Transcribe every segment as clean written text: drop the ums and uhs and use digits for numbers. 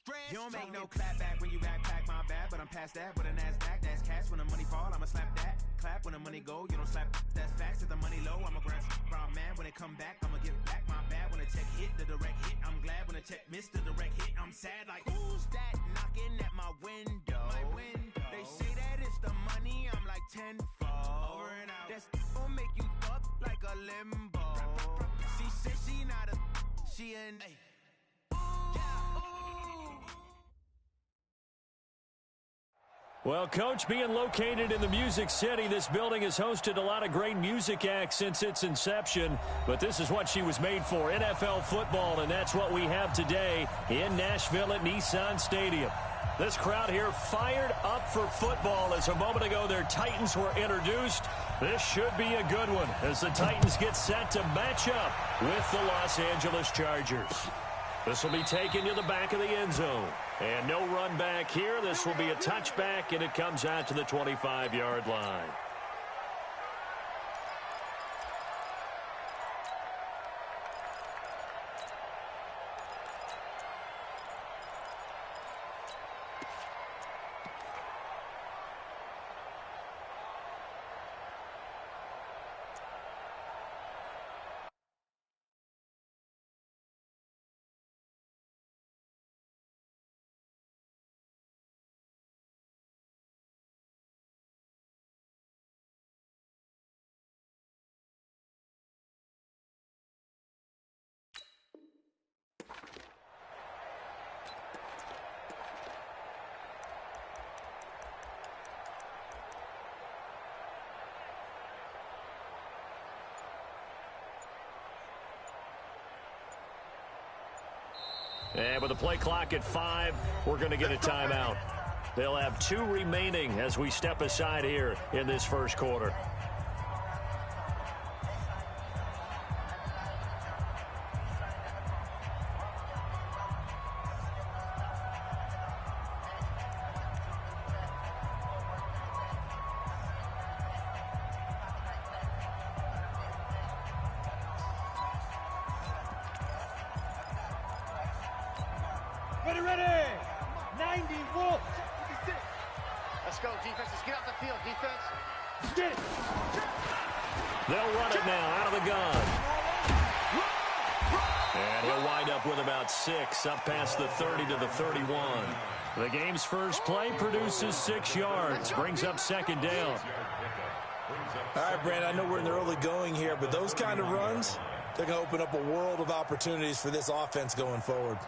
You don't make no clap back when you backpack, my bad, but I'm past that with a NASDAQ. That's cash. When the money fall, I'ma slap that. Clap when the money go, you don't slap. That's facts. If the money low, I'ma grab brown man. When it come back, I'ma give back my bad. When the check hit, the direct hit, I'm glad. When the check missed the direct hit, I'm sad. Like, who's that knocking at my window? They say that it's the money, I'm like tenfold. Over and out. That's gon' make you up like a limbo. She said she not a, she an. Well, Coach, being located in the Music City, this building has hosted a lot of great music acts since its inception. But this is what she was made for, NFL football, and that's what we have today in Nashville at Nissan Stadium. This crowd here fired up for football as a moment ago their Titans were introduced. This should be a good one as the Titans get set to match up with the Los Angeles Chargers. This will be taken to the back of the end zone. And no run back here. This will be a touchback, and it comes out to the 25-yard line. And with the play clock at 5, we're going to get a timeout. They'll have 2 remaining as we step aside here in this first quarter. Ready! 90 Wolf! Let's go, defense. Let's get off the field, defense. Get it! They'll run it now out of the gun. And he'll wind up with about 6 up past the 30 to the 31. The game's first play produces 6 yards, brings up second down. All right, Brandon, I know we're in the early going here, but those kind of runs, they're going to open up a world of opportunities for this offense going forward.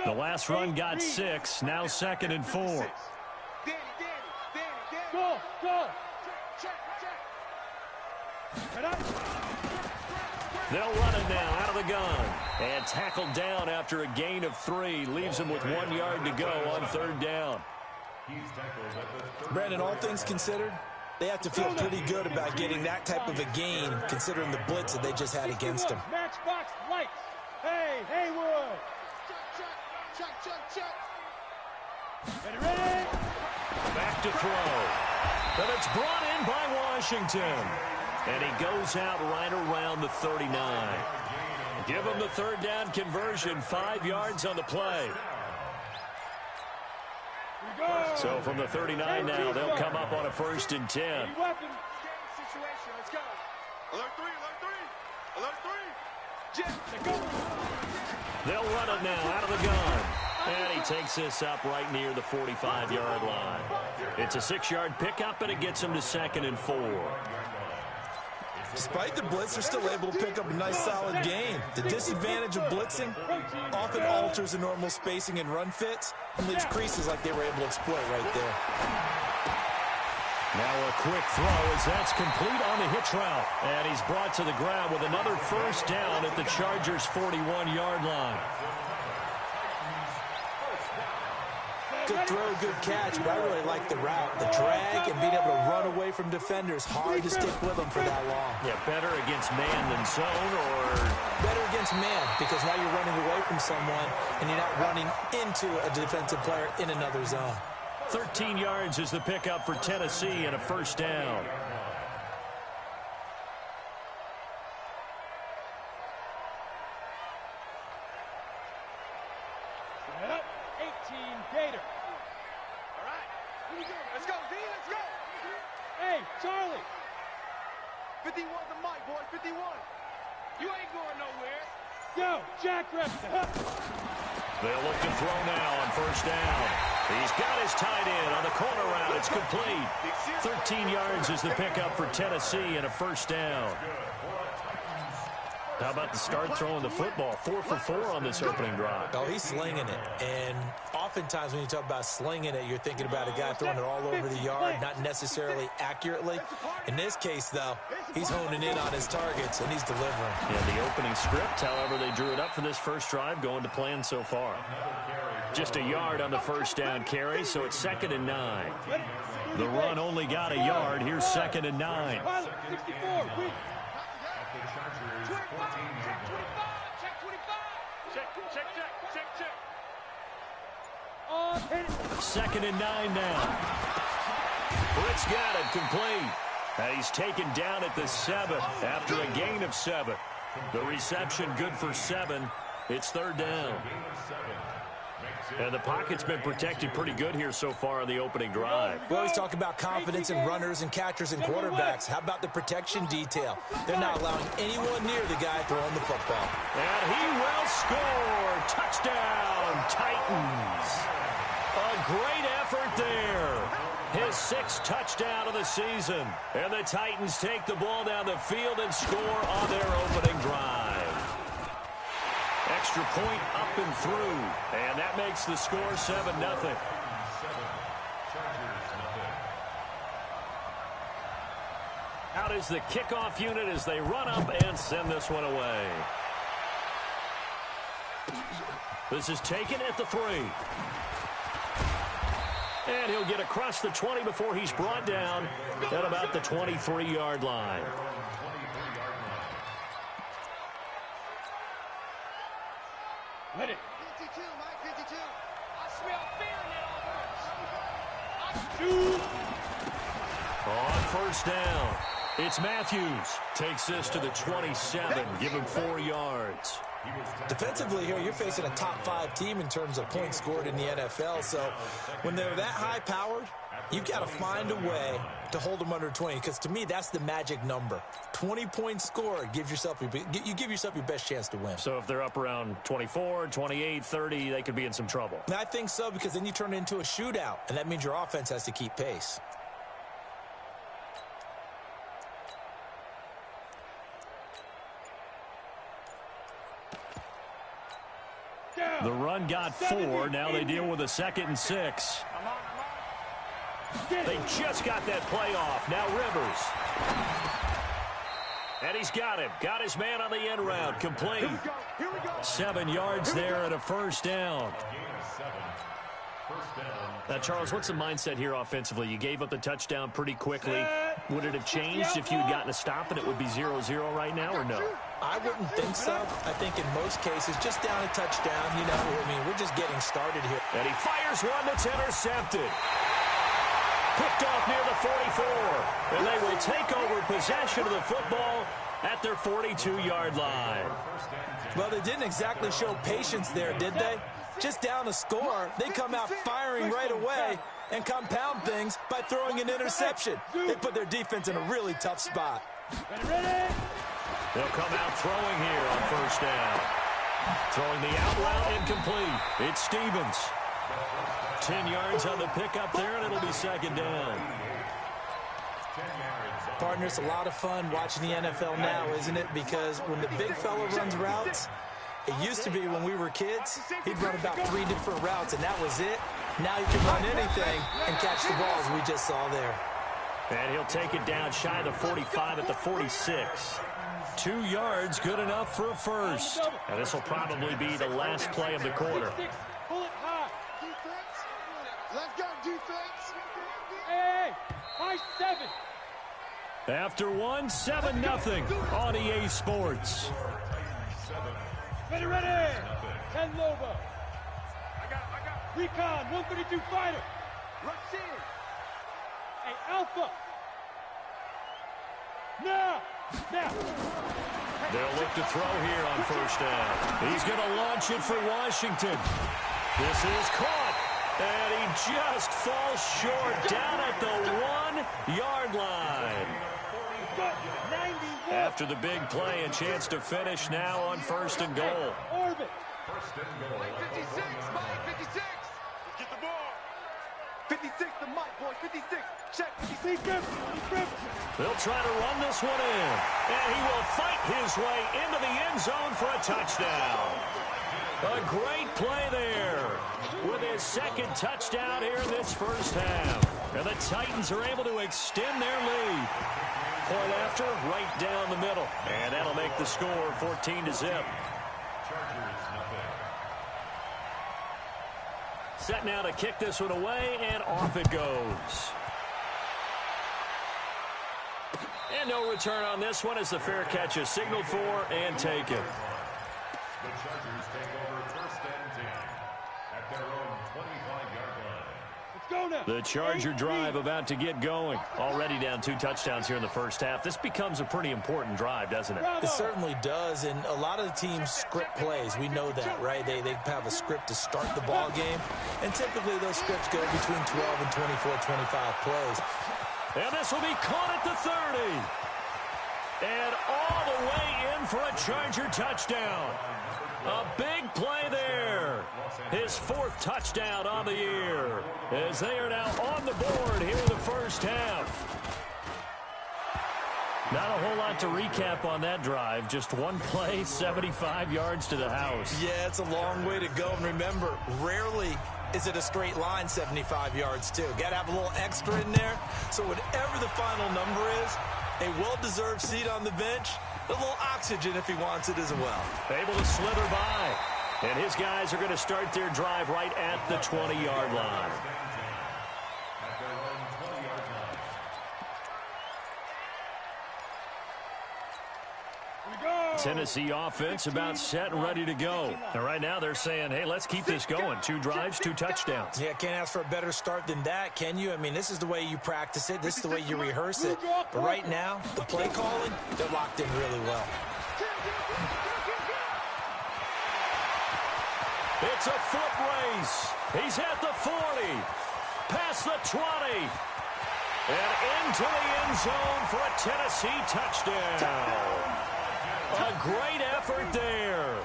The last run got 6, now 2nd and 4. Go! They'll run it now out of the gun. And tackled down after a gain of 3. Leaves them with 1 yard to go on 3rd down. Brandon, all things considered, they have to feel pretty good about getting that type of a gain considering the blitz that they just had against them. Matchbox lights! Hey, Haywood! Check. Ready? Back to throw. But it's brought in by Washington. And he goes out right around the 39. Give him the 3rd down conversion, 5 yards on the play. So from the 39 now, they'll come up on a 1st and 10. Let's go. Alert 3. They'll run it now out of the gun. And he takes this up right near the 45-yard line. It's a 6-yard pickup, and it gets him to 2nd and 4. Despite the blitz, they're still able to pick up a nice, solid gain. The disadvantage of blitzing often alters the normal spacing and run fits and leaves creases like they were able to exploit right there. Now a quick throw as that's complete on the hitch route. And he's brought to the ground with another 1st down at the Chargers' 41-yard line. Good throw, good catch, but I really like the route. The drag and being able to run away from defenders. Hard to stick with them for that long. Yeah, better against man than zone, or? Better against man, because now you're running away from someone and you're not running into a defensive player in another zone. 13 yards is the pickup for Tennessee and a 1st down. Team Gator. All right. Let's go, D. Let's go. Hey, Charlie. 51 the mic, boy. 51. You ain't going nowhere. Go, Jack Repton. They'll look to throw now on first down. He's got his tight end on the corner route. It's complete. 13 yards is the pickup for Tennessee and a first down. How about the start throwing the football? 4 for 4 on this opening drive. Oh, he's slinging it. And oftentimes when you talk about slinging it, you're thinking about a guy throwing it all over the yard, not necessarily accurately. In this case, though, he's honing in on his targets, and he's delivering. Yeah, the opening script, however, they drew it up for this first drive, going to plan so far. Just a yard on the first down carry, so it's 2nd and 9. The run only got a yard. Here's 2nd and 9. 64, win. Check. 2nd and 9 now. Britt's got it complete. And he's taken down at the 7 after a gain of 7. The reception good for 7. It's 3rd down. And the pocket's been protected pretty good here so far in the opening drive. We always talk about confidence in runners and catchers and quarterbacks. How about the protection detail? They're not allowing anyone near the guy throwing the football. And he will score. Touchdown, Titans. A great effort there. His 6th touchdown of the season. And the Titans take the ball down the field and score on their opening drive. Extra point up and through. And that makes the score 7-0. Out is the kickoff unit as they run up and send this one away. This is taken at the 3. And he'll get across the 20 before he's brought down at about the 23-yard line. Let it. 52, Mike, 52. I smell fear in that offense. On first down, it's Matthews. Takes this to the 27. Give him 4 yards. Defensively here, you're facing a top 5 team in terms of points scored in the NFL. So when they're that high-powered, you've got to find a way to hold them under 20. Because to me, that's the magic number. 20 points scored gives yourself you give yourself your best chance to win. So if they're up around 24, 28, 30, they could be in some trouble. And I think so, because then you turn it into a shootout, and that means your offense has to keep pace. The run got 4. Now they deal with a 2nd and 6. They just got that play off. Now Rivers. And he's got him. Got his man on the end route. Complete. 7 yards there and a first down. Now, Charles, what's the mindset here offensively? You gave up the touchdown pretty quickly. Would it have changed if you had gotten a stop and it would be 0-0 right now, or no? I wouldn't think so. I think in most cases, just down a touchdown, you know, I mean, we're just getting started here. And he fires one that's intercepted. Picked off near the 44. And they will take over possession of the football at their 42-yard line. Well, they didn't exactly show patience there, did they? Just down a score, they come out firing right away and compound things by throwing an interception. They put their defense in a really tough spot. They'll come out throwing here on first down. Throwing the out route incomplete. It's Stevens. 10 yards on the pickup there, and it'll be 2nd down. Partner, it's a lot of fun watching the NFL now, isn't it? Because when the big fella runs routes, it used to be when we were kids, he'd run about 3 different routes, and that was it. Now he can run anything and catch the balls we just saw there. And he'll take it down shy of the 45 at the 46. 2 yards, good enough for a first. And this will probably be the last play of the quarter. Pull it high. Defense. Let's go, defense. Hey, high 7. After 7-0 on EA Sports. Ready. 10 Lobo. I got. Recon, 132 fighter. Rush in. Hey, Alpha. Now. They'll look to throw here on first down. He's going to launch it for Washington. This is caught. And he just falls short down at the 1-yard line. After the big play, a chance to finish now on 1st and goal. Orbit. First and goal. Mike 56, Mike 56. Get the ball. 56 to Mike, boys. 56. Check. 56. They'll try to run this one in. And he will fight his way into the end zone for a touchdown. A great play there with his second touchdown here in this first half. And the Titans are able to extend their lead. Point after, right down the middle. And that'll make the score 14-0. Set now to kick this one away, and off it goes. And no return on this one as the fair catch is signaled for and taken. The Chargers take over 1st and 10 at their own 25-yard line. Let's go now. The Charger drive about to get going. Already down 2 touchdowns here in the first half. This becomes a pretty important drive, doesn't it? It certainly does, and a lot of the teams script plays. We know that, right? They have a script to start the ball game, and typically those scripts go between 12 and 24, 25 plays. And this will be caught at the 30. And all the way in for a Charger touchdown. A big play there. His 4th touchdown on the year as they are now on the board here in the first half. Not a whole lot to recap on that drive. Just one play, 75 yards to the house. Yeah, it's a long way to go. And remember, rarely is it a straight line 75 yards, too. Got to have a little extra in there. So whatever the final number is, a well-deserved seat on the bench, a little oxygen if he wants it as well. Able to slither by. And his guys are going to start their drive right at the 20-yard line. Tennessee offense about set and ready to go. And right now they're saying, hey, let's keep this going. 2 drives, 2 touchdowns. Yeah, can't ask for a better start than that, can you? I mean, this is the way you practice it. This is the way you rehearse it. But right now, the play calling, they're locked in really well. It's a foot race. He's at the 40, past the 20, and into the end zone for a Tennessee touchdown. A great effort there.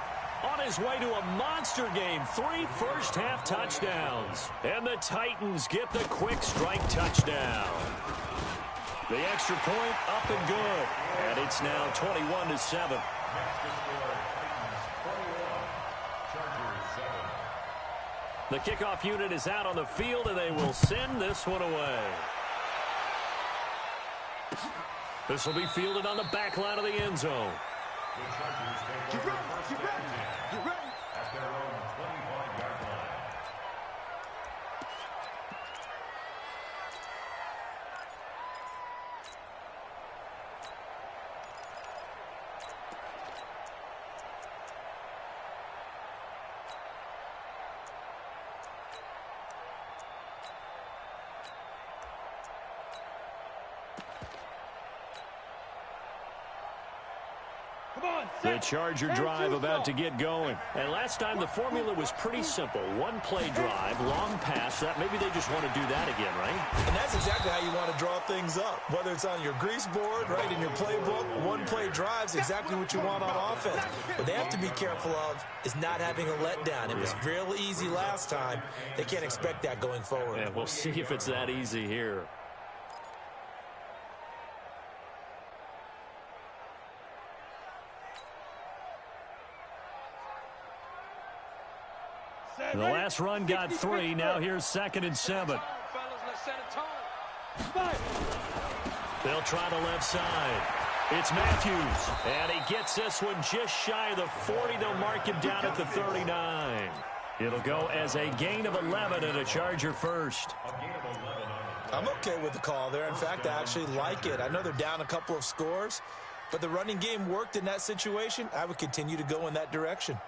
On his way to a monster game, 3 first-half touchdowns. And the Titans get the quick strike touchdown. The extra point up and good. And it's now 21-7. The kickoff unit is out on the field, and they will send this one away. This will be fielded on the back line of the end zone. The Chargers take over 1st and 10 at their own 25-yard line. The Charger drive about to get going. And last time the formula was pretty simple. 1 play drive, long pass. That maybe they just want to do that again, right? And that's exactly how you want to draw things up. Whether it's on your grease board, right, in your playbook, 1 play drive's exactly what you want on offense. What they have to be careful of is not having a letdown. It was real easy last time. They can't expect that going forward. Yeah, we'll see if it's that easy here. The last run got 3. Now here's 2nd and 7. They'll try the left side. It's Matthews. And he gets this one just shy of the 40. They'll mark him down at the 39. It'll go as a gain of 11 and a Charger first. I'm okay with the call there. In fact, I actually like it. I know they're down a couple of scores, but the running game worked in that situation. I would continue to go in that direction.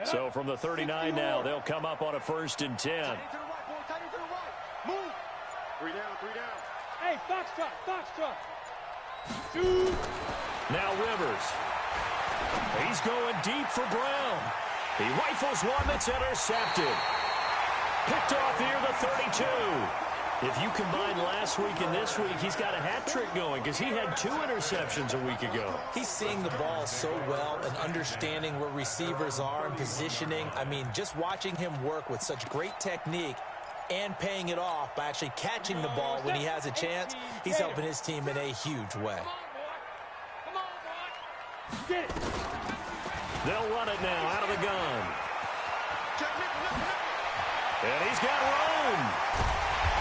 So from the 39 now, they'll come up on a 1st and 10. Move. 3 down, 3 down. Hey, foxtrot, foxtrot. Shoot. Now Rivers. He's going deep for Brown. He rifles one that's intercepted. Picked off here, the 32. If you combine last week and this week, he's got a hat trick going because he had 2 interceptions a week ago. He's seeing the ball so well and understanding where receivers are and positioning. I mean, just watching him work with such great technique and paying it off by actually catching the ball when he has a chance, he's helping his team in a huge way. Get it. They'll run it now out of the gun. And he's got room.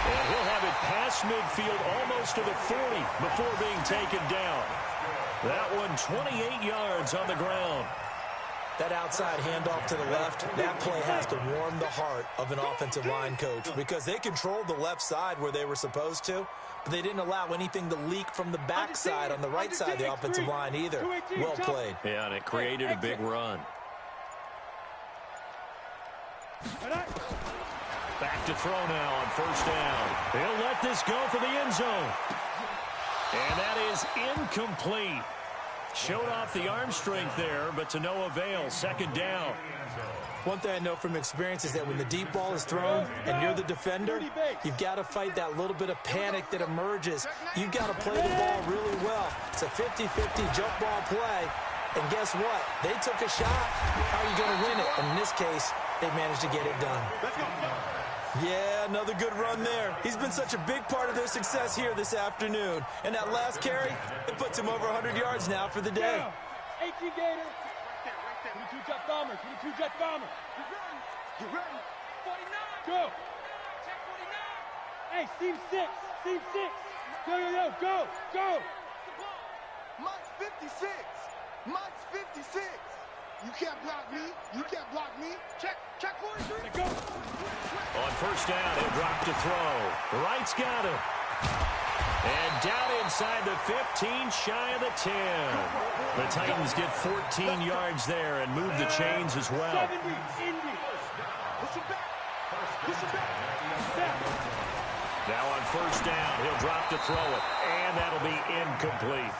And he'll have it past midfield almost to the 40 before being taken down. That one 28 yards on the ground. That outside handoff to the left, that play has to warm the heart of an offensive line coach because they controlled the left side where they were supposed to, but they didn't allow anything to leak from the backside on the right side of the offensive line either. Well played. Yeah, and it created a big run. Back to throw now on first down. He'll let this go for the end zone. And that is incomplete. Showed off the arm strength there, but to no avail. Second down. One thing I know from experience is that when the deep ball is thrown and you're the defender, you've got to fight that little bit of panic that emerges. You've got to play the ball really well. It's a 50-50 jump ball play. And guess what? They took a shot. How are you going to win it? And in this case, they managed to get it done. Yeah, another good run there. He's been such a big part of their success here this afternoon. And that last carry, it puts him over 100 yards now for the day. 18 Gator. 22 jet bomber. 22 jet bomber. You ready? 49. Go. Check 49. Hey, seam 6. Seam 6. Yo, go, go. Mike's 56. Mike's 56. You can't block me. You can't block me. Check 43. Go. On first down, he'll drop to throw. The right's got him. And down inside the 15, shy of the 10. The Titans get 14 yards there and move the chains as well. 70, Indy. Push it back. Push it back. Now on first down, he'll drop to throw it. And that'll be incomplete.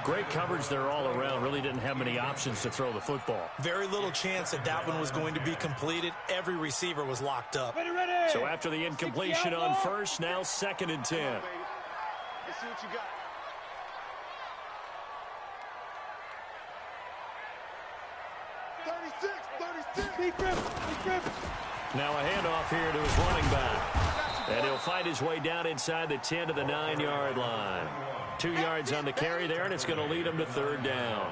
Great coverage there all around. Really didn't have many options to throw the football. Very little chance that that one was going to be completed. Every receiver was locked up. Ready. So after the incompletion on first, now 2nd and 10. Let's see what you got. Big Rivers. Now a handoff here to his running back. And he'll find his way down inside the 10 to the 9-yard line. 2 yards on the carry there, and it's going to lead him to 3rd down.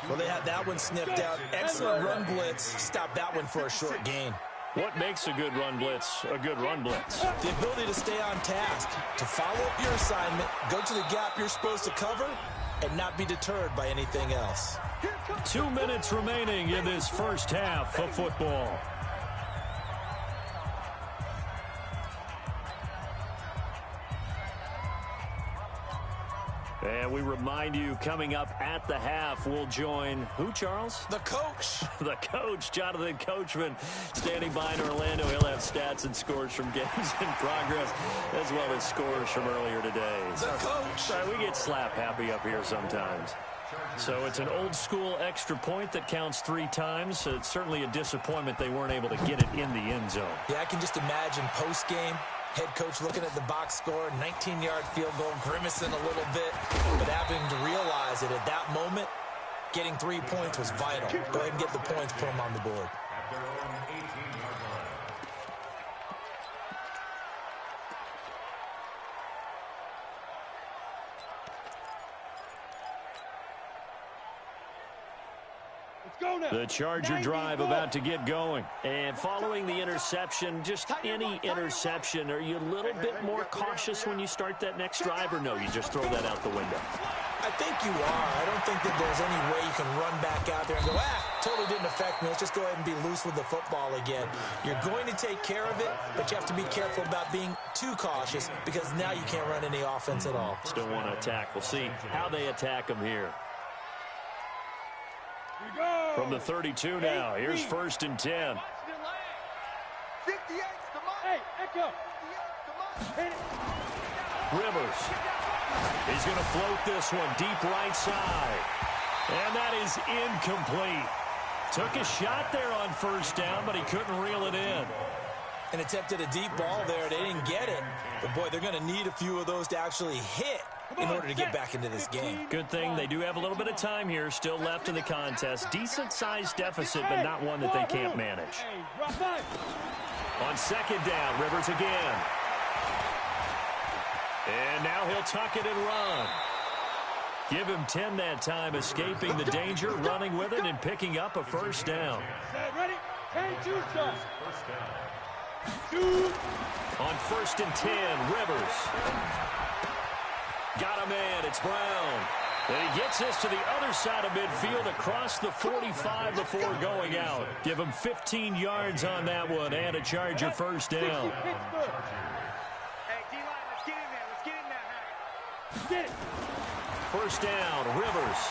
Well, they had that one sniffed out. Excellent run blitz. Stop that one for a short gain. What makes a good run blitz a good run blitz? The ability to stay on task, to follow up your assignment, go to the gap you're supposed to cover, and not be deterred by anything else. 2 minutes remaining in this first half of football. And we remind you, coming up at the half, we'll join who, Charles? The coach. The coach, Jonathan Coachman, standing by in Orlando. He'll have stats and scores from games in progress, as well as scores from earlier today. The coach. Sorry, we get slap happy up here sometimes. So it's an old-school extra point that counts 3 times. So it's certainly a disappointment they weren't able to get it in the end zone. Yeah, I can just imagine post-game. Head coach looking at the box score, 19-yard field goal, grimacing a little bit, but having to realize that at that moment, getting 3 points was vital. Go ahead and get the points, put them on the board. The Charger drive about to get going. And following the interception, just any interception, are you a little bit more cautious when you start that next drive, or no, you just throw that out the window? I think you are. I don't think that there's any way you can run back out there and go, totally didn't affect me. Let's just go ahead and be loose with the football again. You're going to take care of it, but you have to be careful about being too cautious because now you can't run any offense at all. Still want to attack. We'll see how they attack them here. From the 32 now, here's 1st and 10. 58's the Mike. Hey, Echo. Rivers. He's going to float this one deep right side. And that is incomplete. Took a shot there on first down, but he couldn't reel it in. And attempted a deep ball there. They didn't get it. But, boy, they're going to need a few of those to actually hit in order to get back into this game. Good thing they do have a little bit of time here still left in the contest. Decent-sized deficit, but not one that they can't manage. On second down, Rivers again. And now he'll tuck it and run. Give him 10 that time, escaping the danger, running with it, and picking up a first down. Ready? 10-2 shots. On first and 10, Rivers. Got a man, it's Brown. And he gets this to the other side of midfield across the 45 before going out. Give him 15 yards on that one and a Charger first down. Hey, D-line, let's get in there. Let's get in there. Get it. First down, Rivers.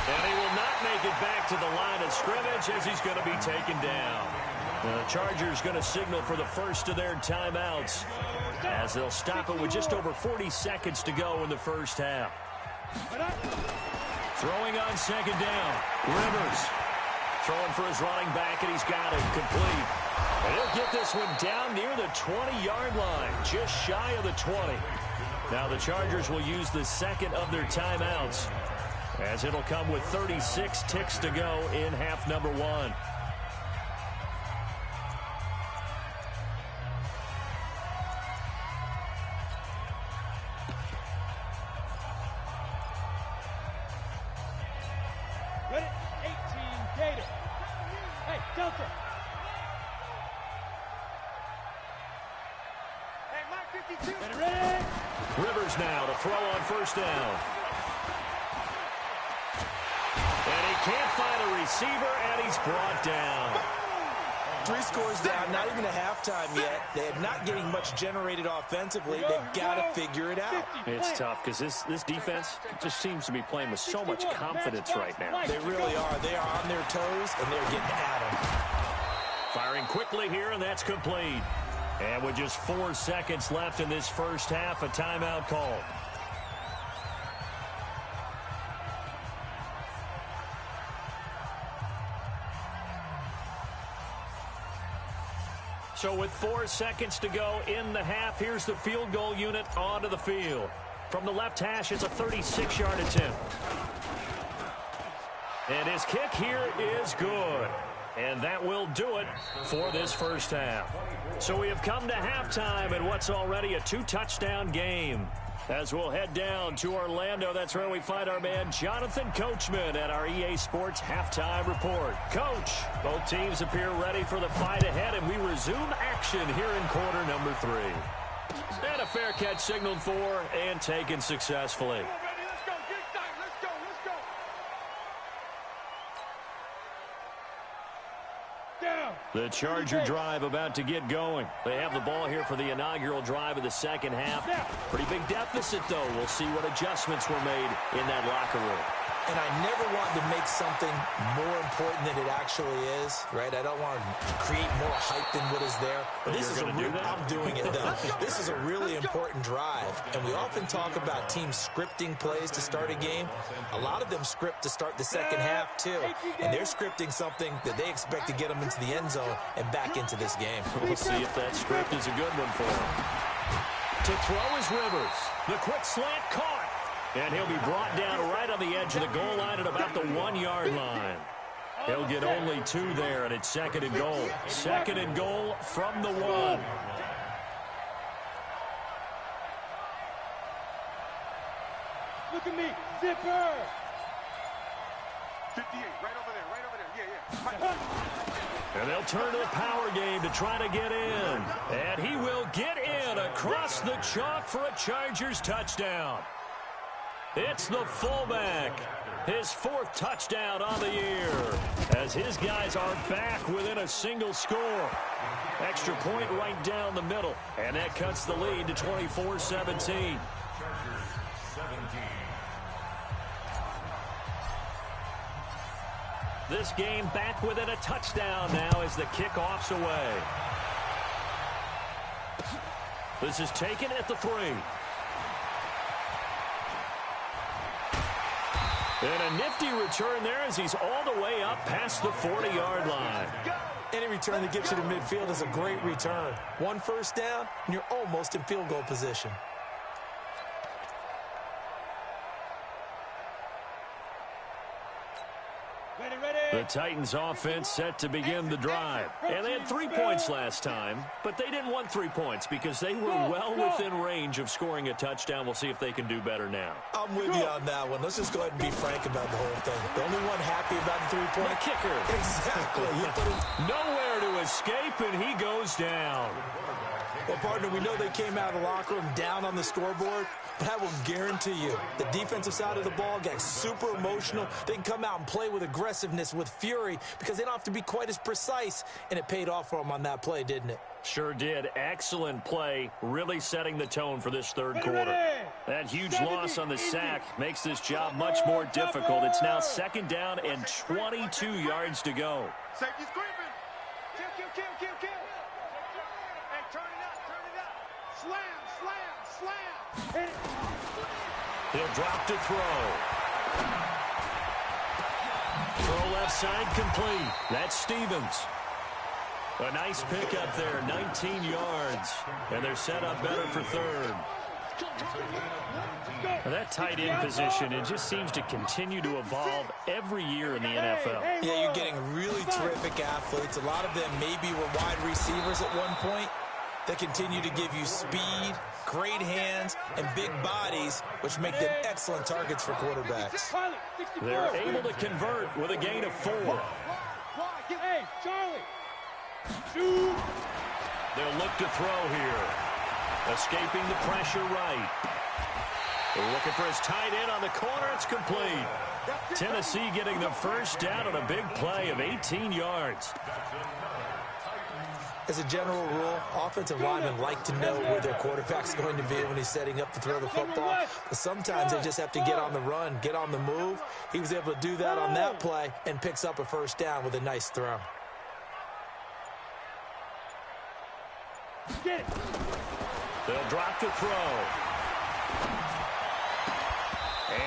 And he will not make it back to the line of scrimmage as he's going to be taken down. The Chargers going to signal for the first of their timeouts as they'll stop it with just over 40 seconds to go in the first half. Throwing on second down, Rivers. Throwing for his running back, and he's got it complete. And he'll get this one down near the 20-yard line, just shy of the 20. Now the Chargers will use the second of their timeouts, as it'll come with 36 ticks to go in half number one. Ready? 18 Gator. Hey, Delta. Hey, Mike 52. Ready? Rivers now to throw on first down. And he can't find a receiver, and he's brought down. 3 scores down, not even a halftime yet. They're not getting much generated offensively. They've got to figure it out. It's tough because this defense just seems to be playing with so much confidence right now. They really are. They are on their toes, and they're getting at them. Firing quickly here, and that's complete. And with just 4 seconds left in this first half, a timeout call. So with 4 seconds to go in the half, here's the field goal unit onto the field. From the left hash, it's a 36-yard attempt. And his kick here is good. And that will do it for this first half. So we have come to halftime in what's already a 2-touchdown game. As we'll head down to Orlando, that's where we find our man Jonathan Coachman at our EA Sports Halftime Report. Coach, both teams appear ready for the fight ahead, and we resume action here in quarter number 3. And a fair catch signaled for and taken successfully. The Charger drive about to get going. They have the ball here for the inaugural drive of the second half. Pretty big deficit, though. We'll see what adjustments were made in that locker room. And I never want to make something more important than it actually is, right? I don't want to create more hype than what is there. But this is I'm doing it, though. This is a really important drive. And we often talk about teams scripting plays to start a game. A lot of them script to start the second half, too. And they're scripting something that they expect to get them into the end zone and back into this game. We'll see if that script is a good one for them. To throw is Rivers. The quick slant caught. And he'll be brought down right on the edge of the goal line at about the 1-yard line. He'll get only 2 there, and it's second and goal. Second and goal from the 1. Look at me, zipper. 58, right over there, yeah. And they'll turn to the power game to try to get in. And he will get in across the chalk for a Chargers touchdown. It's the fullback, his 4th touchdown on the year, as his guys are back within a single score. Extra point right down the middle, and that cuts the lead to 24-17. This game back within a touchdown now as the kickoff's away. This is taken at the 3. And a nifty return there as he's all the way up past the 40-yard line. Any return that gets you to midfield is a great return. 1 first down, and you're almost in field goal position. The Titans offense set to begin the drive. And they had 3 points last time, but they didn't want 3 points because they were well within range of scoring a touchdown. We'll see if they can do better now. I'm with you on that one. Let's just go ahead and be frank about the whole thing. The only one happy about the 3-point. The kicker. Exactly. Nowhere to escape, and he goes down. Well, partner, we know they came out of the locker room down on the scoreboard, but I will guarantee you the defensive side of the ball got super emotional. They can come out and play with aggressiveness, with fury, because they don't have to be quite as precise, and it paid off for them on that play, didn't it? Sure did. Excellent play, really setting the tone for this third quarter. That huge loss on the sack makes this job much more difficult. It's now 2nd down and 22 yards to go. Safety screaming. Kill. Hey, turn it up. Slam. He'll drop to throw. Throw left side complete. That's Stevens. A nice pickup there, 19 yards. And they're set up better for 3rd. Now that tight end position, it just seems to continue to evolve every year in the NFL. Yeah, you're getting really terrific athletes. A lot of them maybe were wide receivers at one point. They continue to give you speed, great hands, and big bodies, which make them excellent targets for quarterbacks. They're able to convert with a gain of 4. Hey, Charlie. Shoot. They'll look to throw here. Escaping the pressure right. They're looking for his tight end on the corner. It's complete. Tennessee getting the first down on a big play of 18 yards. As a general rule, offensive linemen like to know where their quarterback's going to be when he's setting up to throw the football. But sometimes they just have to get on the run, get on the move. He was able to do that on that play and picks up a first down with a nice throw. They'll drop to throw.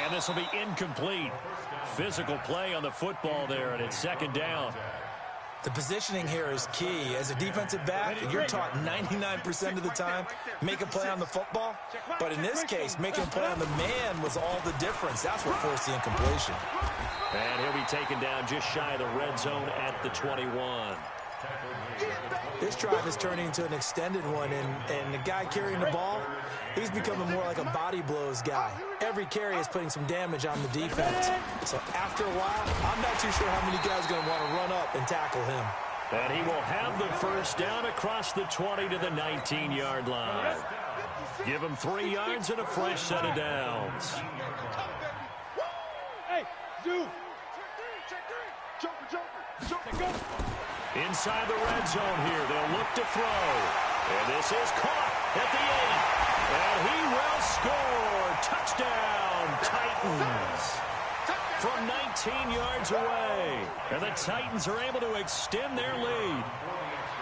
And this will be incomplete. Physical play on the football there, and it's 2nd down. The positioning here is key. As a defensive back, you're taught 99% of the time, make a play on the football. But in this case, making a play on the man was all the difference. That's what forced the incompletion. And he'll be taken down just shy of the red zone at the 21. This drive is turning into an extended one, and the guy carrying the ball, he's becoming more like a body blows guy. Every carry is putting some damage on the defense. So after a while, I'm not too sure how many guys are going to want to run up and tackle him. And he will have the first down across the 20 to the 19-yard line. Give him 3 yards and a fresh set of downs. Hey, Zoo. Joker. Inside the red zone here, they'll look to throw. And this is caught at the 8. And he will score. Touchdown, Titans. From 19 yards away. And the Titans are able to extend their lead.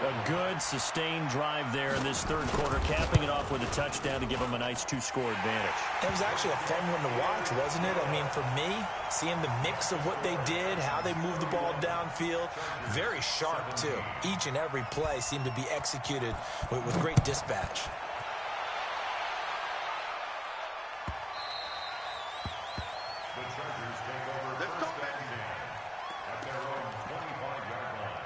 A good, sustained drive there in this third quarter, capping it off with a touchdown to give them a nice 2-score advantage. It was actually a fun one to watch, wasn't it? I mean, for me, seeing the mix of what they did, how they moved the ball downfield, very sharp, too. Each and every play seemed to be executed with great dispatch. The Chargers take over first and 10 at their own 25-yard line.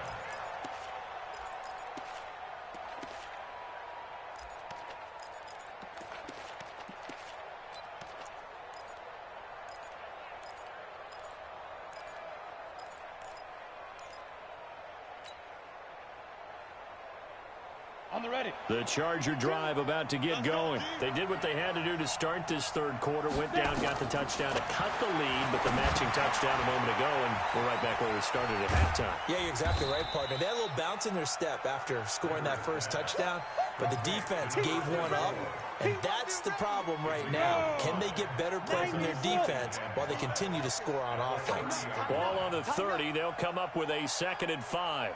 On the ready. The Charger drive about to get going. They did what they had to do to start this third quarter. Went down, got the touchdown to cut the lead, but the matching touchdown a moment ago, and we're right back where we started at halftime. Yeah, you're exactly right, partner. They had a little bounce in their step after scoring that first touchdown, but the defense gave one up, and that's the problem right now. Can they get better play from their defense while they continue to score on offense? Ball on the 30. They'll come up with a 2nd and 5.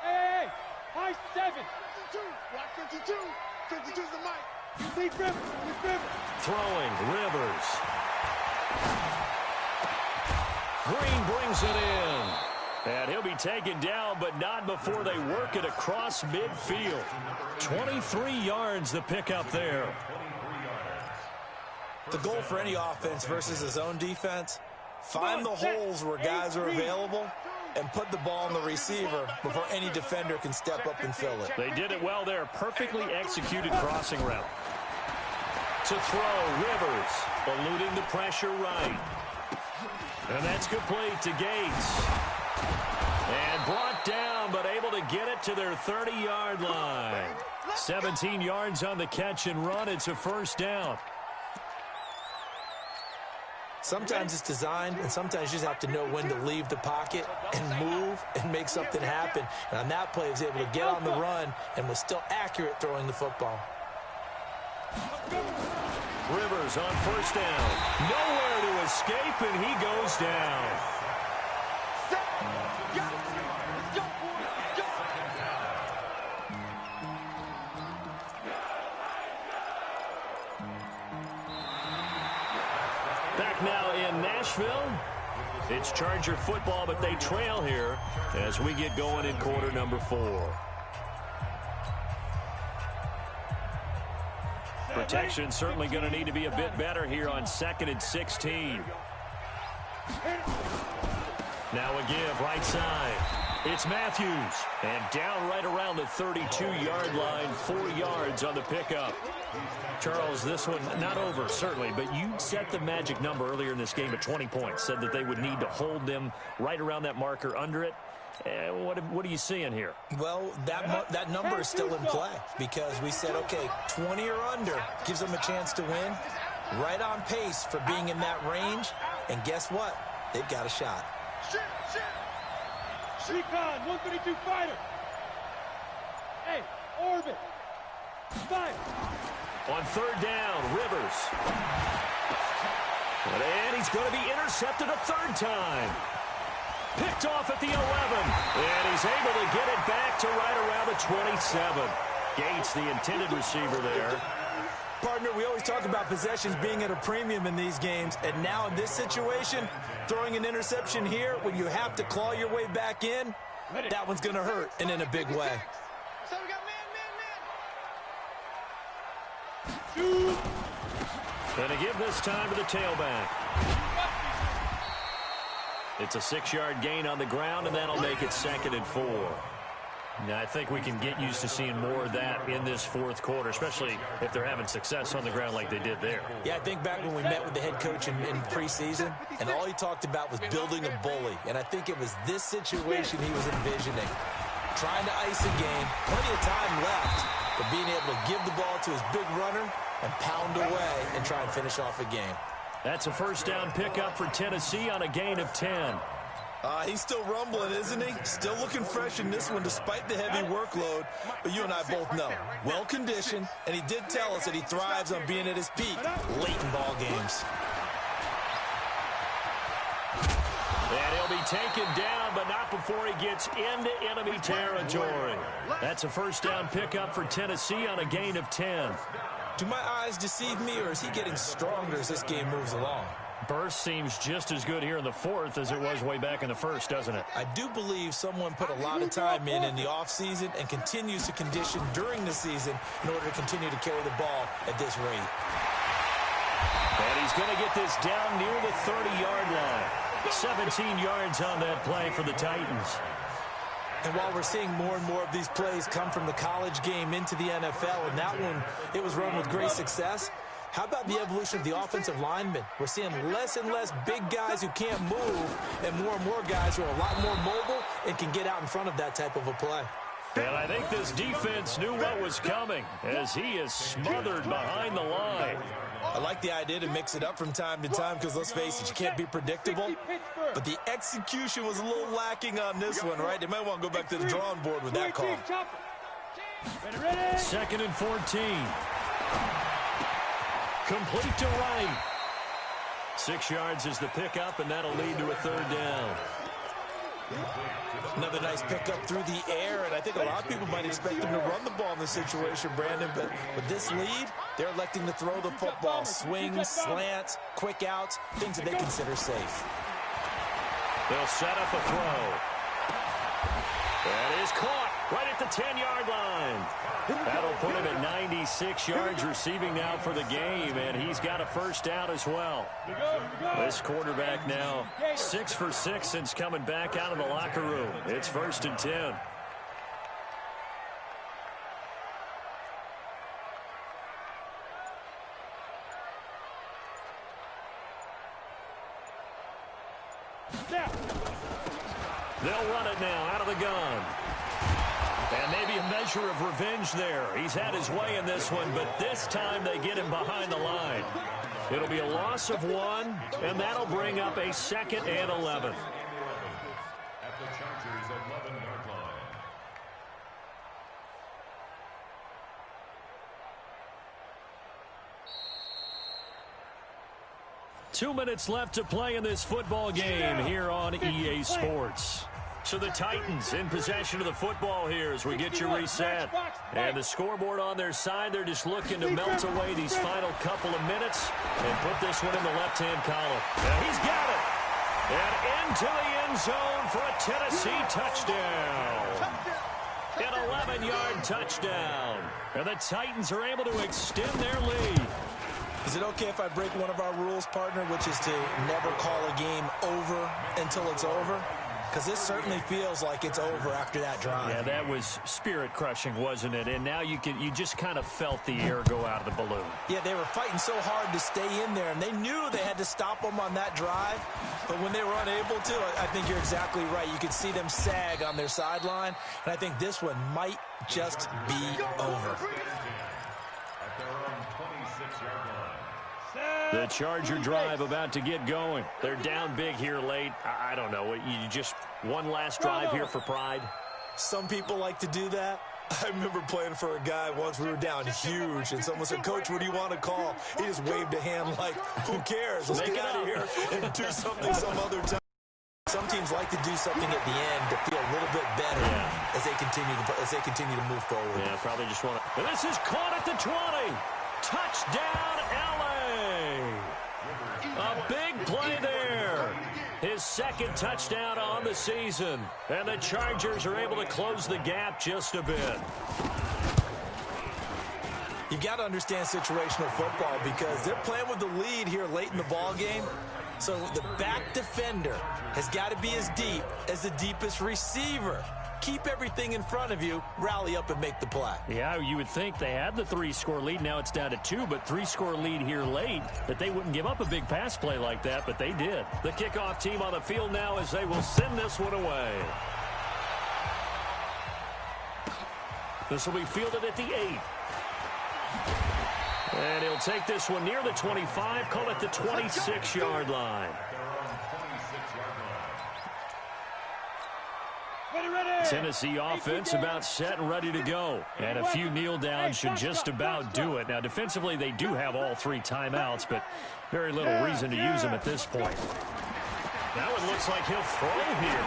Hey, high 7. Block 52. 52's the mic. Lead Rivers. Throwing, Rivers. Green brings it in. And he'll be taken down, but not before they work it across midfield. 23 yards the pickup there. The goal for any offense versus his own defense, find the holes where guys are available and put the ball on the receiver before any defender can step up and fill it. They did it well there. Perfectly executed crossing route. To throw, Rivers, eluding the pressure right. And that's complete to Gates. And brought down, but able to get it to their 30-yard line. 17 yards on the catch and run. It's a first down. Sometimes it's designed, and sometimes you just have to know when to leave the pocket and move and make something happen. And on that play, he was able to get on the run and was still accurate throwing the football. Rivers on first down. Nowhere to escape, and he goes down. Back now in Nashville. It's Charger football, but they trail here as we get going in quarter number 4. Protection certainly going to need to be a bit better here on 2nd and 16. Now a give right side. It's Matthews. And down right around the 32-yard line, 4 yards on the pickup. Charles, this one not over, certainly, but you set the magic number earlier in this game at 20 points. Said that they would need to hold them right around that marker under it. What are you seeing here? Well, that number is still in play because we said, okay, 20 or under gives them a chance to win. Right on pace for being in that range. And guess what? They've got a shot. Recon, 132 fighter. Hey, orbit. 5. On third down, Rivers. And he's going to be intercepted a third time. Picked off at the 11. And he's able to get it back to right around the 27. Gates, the intended receiver there. Partner, we always talk about possessions being at a premium in these games. And now in this situation, throwing an interception here when you have to claw your way back in, that one's going to hurt, and in a big way. So we got man. Going to give this time to the tailback. It's a 6-yard gain on the ground, and that'll make it 2nd and 4. Now, I think we can get used to seeing more of that in this fourth quarter, especially if they're having success on the ground like they did there. Yeah, I think back when we met with the head coach in preseason, and all he talked about was building a bully. And I think it was this situation he was envisioning. Trying to ice a game, plenty of time left, but being able to give the ball to his big runner and pound away and try and finish off a game. That's a first down pickup for Tennessee on a gain of 10. He's still rumbling, isn't he? Still looking fresh in this one despite the heavy workload. But you and I both know, well-conditioned, and he did tell us that he thrives on being at his peak late in ball games. And he'll be taken down, but not before he gets into enemy territory. That's a first down pickup for Tennessee on a gain of 10. Do my eyes deceive me, or is he getting stronger as this game moves along? Burst seems just as good here in the fourth as it was way back in the first, doesn't it? I do believe someone put a lot of time in the offseason and continues to condition during the season in order to continue to carry the ball at this rate. And he's going to get this down near the 30-yard line. 17 yards on that play for the Titans. And while we're seeing more and more of these plays come from the college game into the NFL, and that one, it was run with great success, how about the evolution of the offensive linemen? We're seeing less and less big guys who can't move and more guys who are a lot more mobile and can get out in front of that type of a play. And I think this defense knew what was coming as he is smothered behind the line. I like the idea to mix it up from time to time because, let's face it, you can't be predictable. But the execution was a little lacking on this one, right? They might want to go back to the drawing board with that call. 2nd and 14. Complete to right. 6 yards is the pickup, and that'll lead to a third down. Another nice pickup through the air, and I think a lot of people might expect them to run the ball in this situation, Brandon, but with this lead, they're electing to throw the football. Swings, slants, quick outs, things that they consider safe. They'll set up a throw. That is caught right at the 10-yard line. That'll put him at 96 yards receiving now for the game, and he's got a first down as well. This quarterback now 6 for 6 since coming back out of the locker room. It's 1st and 10. They'll run it now out of the gun. And maybe a measure of revenge there. He's had his way in this one, but this time they get him behind the line. It'll be a loss of 1, and that'll bring up a 2nd and 11. At the Chargers' 11-yard line. Two minutes left to play in this football game here on EA Sports. So the Titans in possession of the football here as we get you reset. And the scoreboard on their side, they're just looking to melt away these final couple of minutes and put this one in the left-hand column. And he's got it. And into the end zone for a Tennessee touchdown. An 11-yard touchdown. And the Titans are able to extend their lead. Is it okay if I break one of our rules, partner, which is to never call a game over until it's over? Because this certainly feels like it's over after that drive. Yeah, that was spirit-crushing, wasn't it? And now you just kind of felt the air go out of the balloon. Yeah, they were fighting so hard to stay in there, and they knew they had to stop them on that drive. But when they were unable to, I think you're exactly right. You could see them sag on their sideline, and I think this one might just be over. At their own 26-yard line. The Charger drive about to get going. They're down big here late. I don't know. You just one last drive here for pride. Some people like to do that. I remember playing for a guy once. We were down huge, and someone said, "Coach, what do you want to call?" He just waved a hand like, "Who cares? Let's get out of here and do something some other time." Some teams like to do something at the end to feel a little bit better as they continue to move forward. Yeah, probably just want to. And this is caught at the 20. Touchdown, LA. A big play there. His 2nd touchdown on the season. And the Chargers are able to close the gap just a bit. You've got to understand situational football because they're playing with the lead here late in the ball game. So the back defender has got to be as deep as the deepest receiver. Keep everything in front of you, rally up and make the play. Yeah, you would think they had the 3-score lead. Now it's down to 2, but 3-score lead here late, that they wouldn't give up a big pass play like that, but they did. The kickoff team on the field now as they will send this one away. This will be fielded at the 8. And he'll take this one near the 25, call it the 26-yard line. Tennessee offense about set and ready to go. And a few kneel downs should just about do it. Now, defensively, they do have all 3 timeouts, but very little reason to use them at this point. Now it looks like he'll throw here.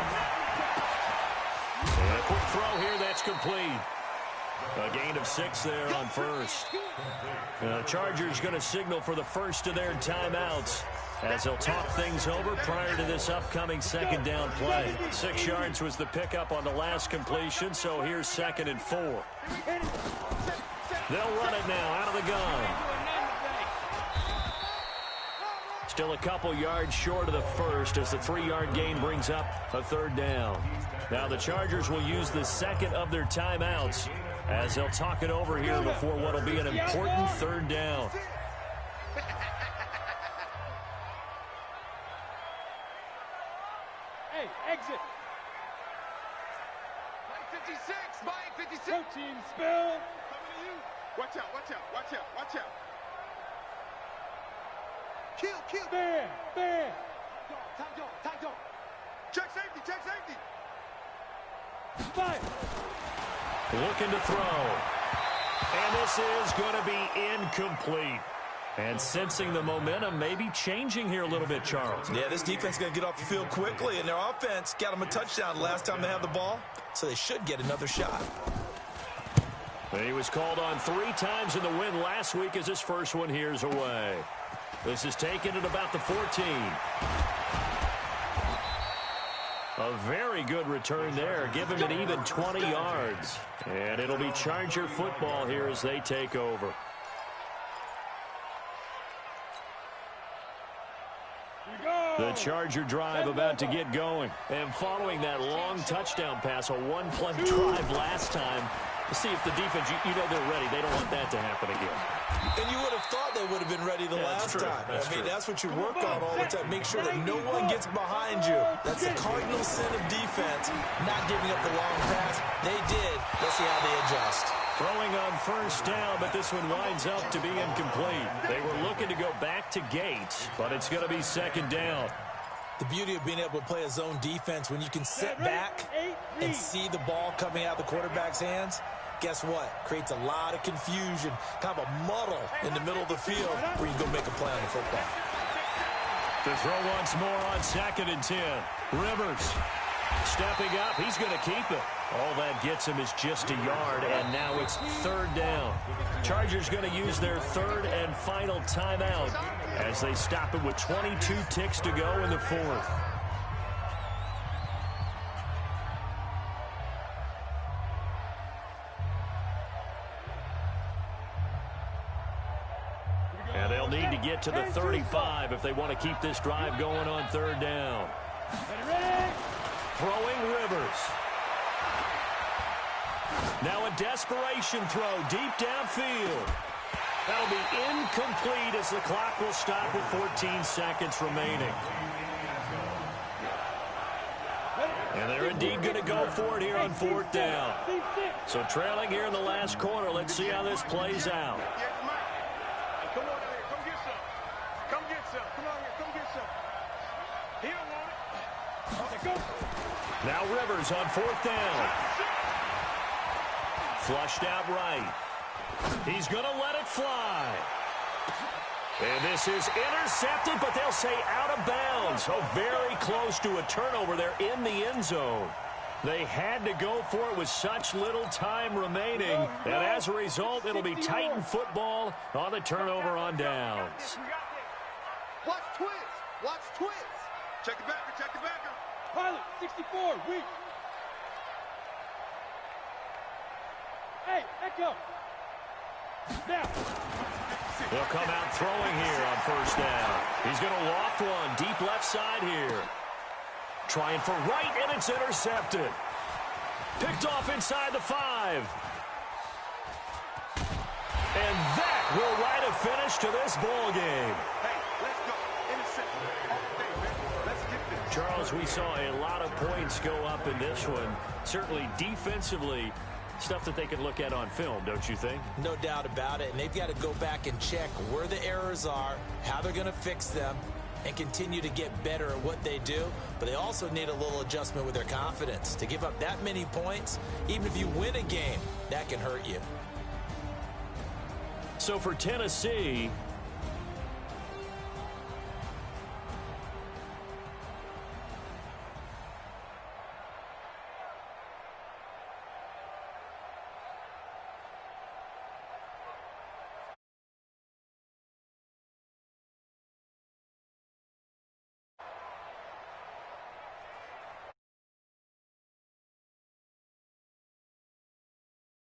And a quick throw here, that's complete. A gain of 6 there on first. The Chargers going to signal for the first of their timeouts as they'll talk things over prior to this upcoming 2nd down play. 6 yards was the pickup on the last completion, so here's 2nd and 4. They'll run it now out of the gun. Still a couple yards short of the first as the 3-yard gain brings up a 3rd down. Now the Chargers will use the 2nd of their timeouts as they'll talk it over here before what will be an important 3rd down. Hey, exit. Mike 56, Mike 56. Protein spill. Coming to you. Watch out, watch out, watch out, watch out. Kill. Bam. Time go. Check safety. Fire. Looking to throw. And this is going to be incomplete. And sensing the momentum maybe changing here a little bit, Charles. Yeah, this defense is going to get off the field quickly, and their offense got them a touchdown last time they had the ball, so they should get another shot. He was called on 3 times in the win last week as his first one here's away. This is taken at about the 14. A very good return there. Give him an even 20 yards. And it'll be Charger football here as they take over. The Charger drive about to get going. And following that long touchdown pass, a one-play drive last time, to see if the defense, you know they're ready. They don't want that to happen again. And you would have thought they would have been ready the last time. I mean, that's what you work on all the time. Make sure that no one gets behind you. That's the cardinal sin of defense, not giving up the long pass. They did. Let's see how they adjust. Throwing on first down, but this one winds up to be incomplete. They were looking to go back to Gates, but it's going to be second down. The beauty of being able to play a zone defense when you can sit back and see the ball coming out of the quarterback's hands, guess what? Creates a lot of confusion, kind of a muddle in the middle of the field where you go make a play on the football. To throw once more on 2nd and 10. Rivers stepping up. He's going to keep it. All that gets him is just a yard, and now it's 3rd down. Chargers going to use their 3rd and final timeout as they stop it with 22 ticks to go in the 4th. And they'll need to get to the 35 if they want to keep this drive going on 3rd down. Throwing Rivers. Now a desperation throw deep downfield. That'll be incomplete as the clock will stop with 14 seconds remaining. And they're indeed going to go for it here on 4th down. So trailing here in the last quarter. Let's see how this plays out. Come on out here. Come get some. Come get some. Come on here. Come get some. He don't want it. Okay, go. Now Rivers on 4th down. Flushed out right. He's going to let it fly. And this is intercepted, but they'll say out of bounds. So very close to a turnover there in the end zone. They had to go for it with such little time remaining. And as a result, it'll be Titan football on the turnover on downs. Watch twist. Watch twist. Check the backer. Check the backer. Pilot, 64. Weak. Hey, echo. Now. They'll come out throwing here on 1st down. He's going to loft one deep left side here. Trying for right, and it's intercepted. Picked off inside the 5. And that will write a finish to this ball game. Hey, let's go. Intercept. Let's get this. Charles, we saw a lot of points go up in this one. Certainly defensively, stuff that they can look at on film, don't you think? No doubt about it. And they've got to go back and check where the errors are, how they're going to fix them, and continue to get better at what they do. But they also need a little adjustment with their confidence. To give up that many points, even if you win a game, that can hurt you. So for Tennessee,